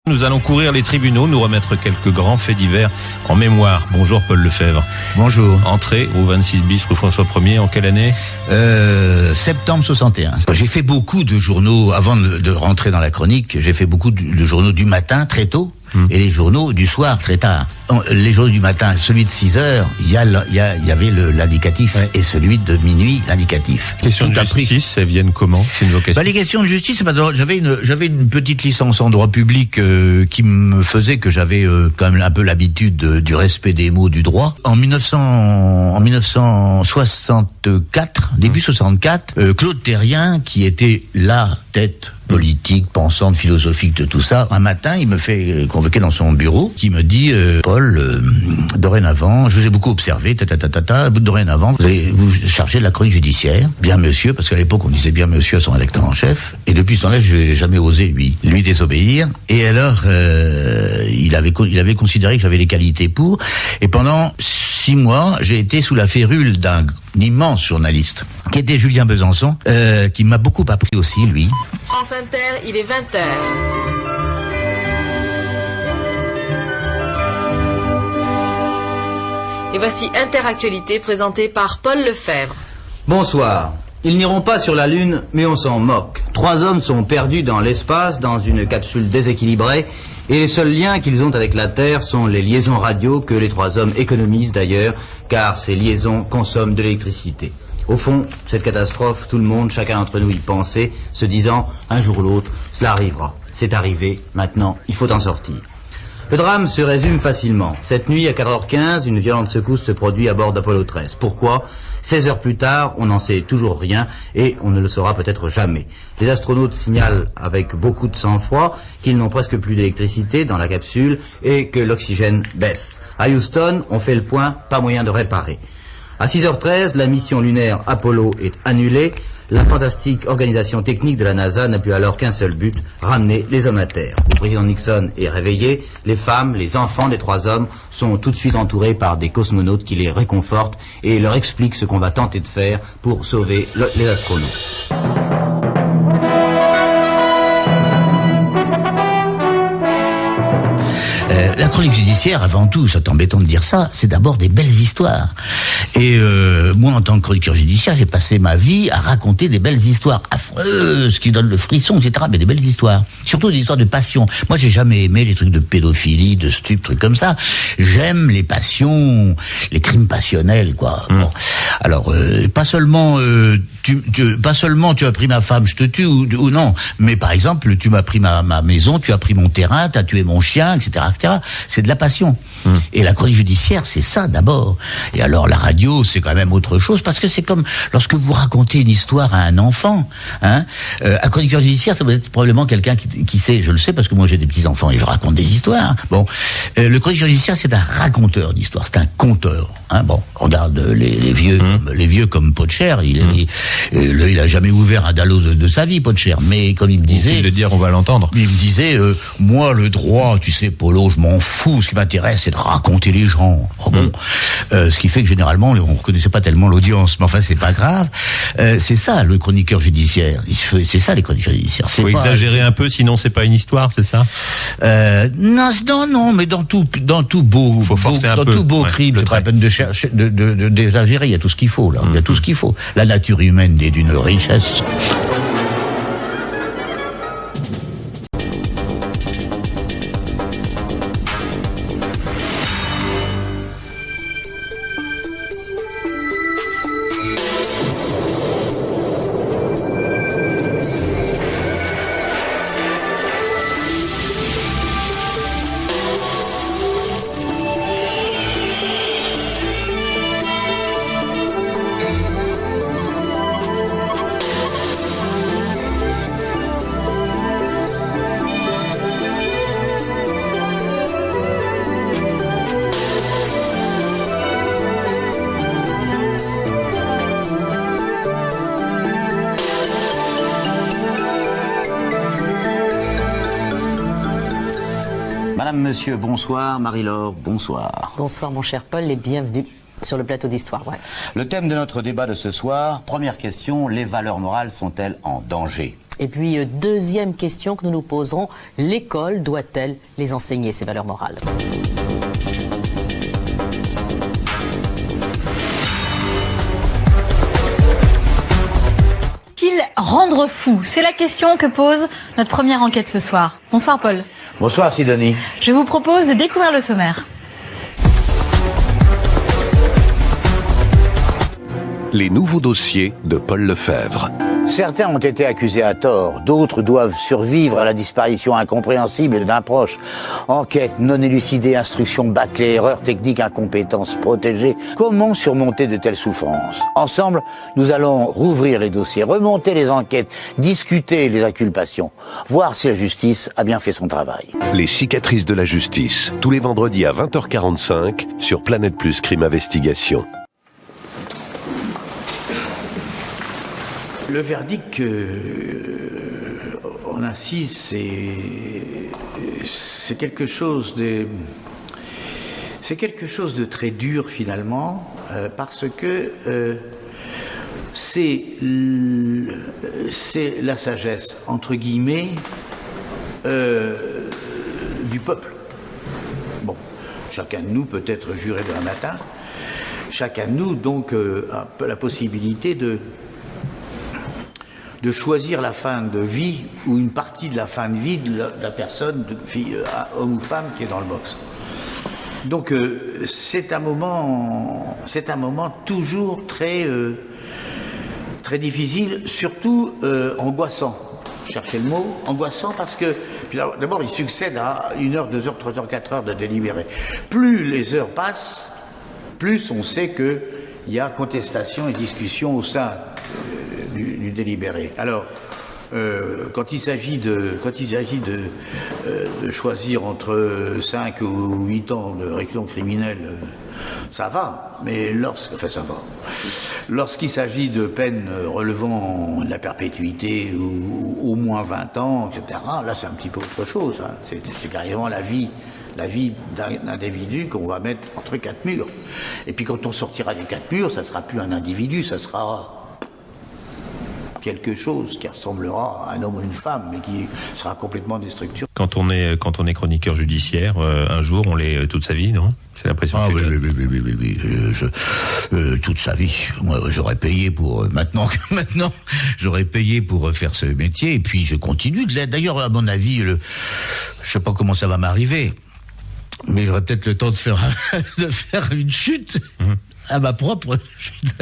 Nous allons courir les tribunaux, nous remettre quelques grands faits divers en mémoire. Bonjour Paul Lefebvre. Bonjour. Entrée au 26 bis rue François 1er, en quelle année ? Septembre 61. J'ai fait beaucoup de journaux, avant de rentrer dans la chronique, j'ai fait beaucoup de journaux du matin, très tôt, et les journaux du soir, très tard. Les journaux du matin, celui de 6 heures, il y avait l'indicatif, ouais. Et celui de minuit, l'indicatif. Question de justice, elles viennent comment ? C'est une vocation. Les questions de justice, j'avais une petite licence en droit public qui me faisait que j'avais quand même un peu l'habitude du respect des mots du droit. En 1964, début 64, Claude Terrien, qui était la tête politique, pensante, philosophique de tout ça, un matin, il me fait convoquer dans son bureau, qui me dit Paul, dorénavant, je vous ai beaucoup observé, dorénavant, vous allez vous charger de la chronique judiciaire, bien monsieur, parce qu'à l'époque on disait bien monsieur à son rédacteur en chef, et depuis ce temps-là, je n'ai jamais osé lui désobéir, et alors il avait considéré que j'avais les qualités pour, et pendant 6 mois, j'ai été sous la férule d'un immense journaliste, qui était Julien Besançon, qui m'a beaucoup appris aussi, lui. France Inter, il est 20h. Et voici Interactualité présentée par Paul Lefebvre. Bonsoir. Ils n'iront pas sur la Lune, mais on s'en moque. 3 hommes sont perdus dans l'espace, dans une capsule déséquilibrée, et les seuls liens qu'ils ont avec la Terre sont les liaisons radio que les 3 hommes économisent d'ailleurs, car ces liaisons consomment de l'électricité. Au fond, cette catastrophe, tout le monde, chacun d'entre nous y pensait, se disant, un jour ou l'autre, cela arrivera. C'est arrivé, maintenant, il faut en sortir. Le drame se résume facilement. Cette nuit, à 4h15, une violente secousse se produit à bord d'Apollo 13. Pourquoi ? 16 heures plus tard, on n'en sait toujours rien et on ne le saura peut-être jamais. Les astronautes signalent avec beaucoup de sang-froid qu'ils n'ont presque plus d'électricité dans la capsule et que l'oxygène baisse. À Houston, on fait le point, pas moyen de réparer. À 6h13, la mission lunaire Apollo est annulée. La fantastique organisation technique de la NASA n'a plus alors qu'un seul but, ramener les hommes à terre. Le président Nixon est réveillé, les femmes, les enfants des 3 hommes sont tout de suite entourés par des cosmonautes qui les réconfortent et leur expliquent ce qu'on va tenter de faire pour sauver les astronautes. La chronique judiciaire, avant tout, c'est embêtant de dire ça, c'est d'abord des belles histoires. Et moi, en tant que chroniqueur judiciaire, j'ai passé ma vie à raconter des belles histoires affreuses qui donnent le frisson, etc. Mais des belles histoires. Surtout des histoires de passion. Moi, j'ai jamais aimé les trucs de pédophilie, de stup, trucs comme ça. J'aime les passions, les crimes passionnels, quoi. Bon. Alors, pas seulement tu as pris ma femme, je te tue, ou non. Mais par exemple, tu m'as pris ma maison, tu as pris mon terrain, tu as tué mon chien, etc., etc. C'est de la passion. Et la chronique judiciaire, c'est ça d'abord. Et alors la radio, c'est quand même autre chose, parce que c'est comme lorsque vous racontez une histoire à un enfant. Un chroniqueur judiciaire, ça doit être probablement quelqu'un qui sait, je le sais, parce que moi j'ai des petits-enfants et je raconte des histoires. Bon, le chroniqueur judiciaire, c'est un raconteur d'histoires, c'est un conteur. Bon, regarde les vieux comme Potcher, il a jamais ouvert un dallos de sa vie, Potcher, mais comme il me disait... Difficile de dire, on va l'entendre. Il me disait, moi le droit, tu sais, Polo, je m'en fous, ce qui m'intéresse, c'est de raconter les gens. Ce qui fait que généralement, on reconnaissait pas tellement l'audience, mais enfin, c'est pas grave. C'est ça, le chroniqueur judiciaire. C'est ça, les chroniqueurs judiciaires. Faut exagérer un peu, sinon c'est pas une histoire, c'est ça? Non, mais dans tout beau, faut forcer un peu. Tout beau crime, c'est pas la peine d'exagérer, il y a tout ce qu'il faut, là. Il y a tout ce qu'il faut. La nature humaine est d'une richesse. Madame, monsieur, bonsoir. Marie-Laure, bonsoir. Bonsoir mon cher Paul et bienvenue sur le plateau d'Histoire. Ouais. Le thème de notre débat de ce soir, première question, les valeurs morales sont-elles en danger ? Et puis, deuxième question que nous nous poserons, l'école doit-elle les enseigner, ces valeurs morales? Rendre fou, c'est la question que pose notre première enquête ce soir. Bonsoir Paul. Bonsoir Sidonie. Je vous propose de découvrir le sommaire. Les nouveaux dossiers de Paul Lefebvre. Certains ont été accusés à tort, d'autres doivent survivre à la disparition incompréhensible d'un proche. Enquête non élucidée, instruction bâclée, erreurs techniques, incompétence protégée. Comment surmonter de telles souffrances? Ensemble, nous allons rouvrir les dossiers, remonter les enquêtes, discuter les inculpations, voir si la justice a bien fait son travail. Les cicatrices de la justice, tous les vendredis à 20h45 sur Planète Plus Crime Investigation. Le verdict on insiste, c'est quelque chose de très dur finalement, parce que c'est la sagesse entre guillemets du peuple. Bon, chacun de nous peut être juré demain matin. Chacun de nous donc a la possibilité de choisir la fin de vie ou une partie de la fin de vie de la personne, homme ou femme, qui est dans le box. Donc c'est un moment toujours très difficile, surtout angoissant. Cherchez le mot, angoissant, parce que d'abord il succède à 1 heure, 2 heures, 3 heures, 4 heures de délibéré. Plus les heures passent, plus on sait qu'il y a contestation et discussion au sein du délibéré. Alors, quand il s'agit de choisir entre 5 ou 8 ans de réclusion criminelle, ça va, mais lorsqu'il s'agit de peines relevant de la perpétuité ou au moins 20 ans, etc., là c'est un petit peu autre chose. Hein. C'est carrément la vie d'un individu qu'on va mettre entre 4 murs. Et puis quand on sortira des 4 murs, ça sera plus un individu, ça sera quelque chose qui ressemblera à un homme ou une femme, mais qui sera complètement déstructuré. Quand on est chroniqueur judiciaire, un jour, on l'est toute sa vie, non? C'est l'impression que... Oui. Toute sa vie. Moi, j'aurais payé pour... Maintenant, j'aurais payé pour faire ce métier, et puis je continue de l'être. D'ailleurs, à mon avis, je sais pas comment ça va m'arriver, mais j'aurais peut-être le temps de faire une chute, à ma propre chute.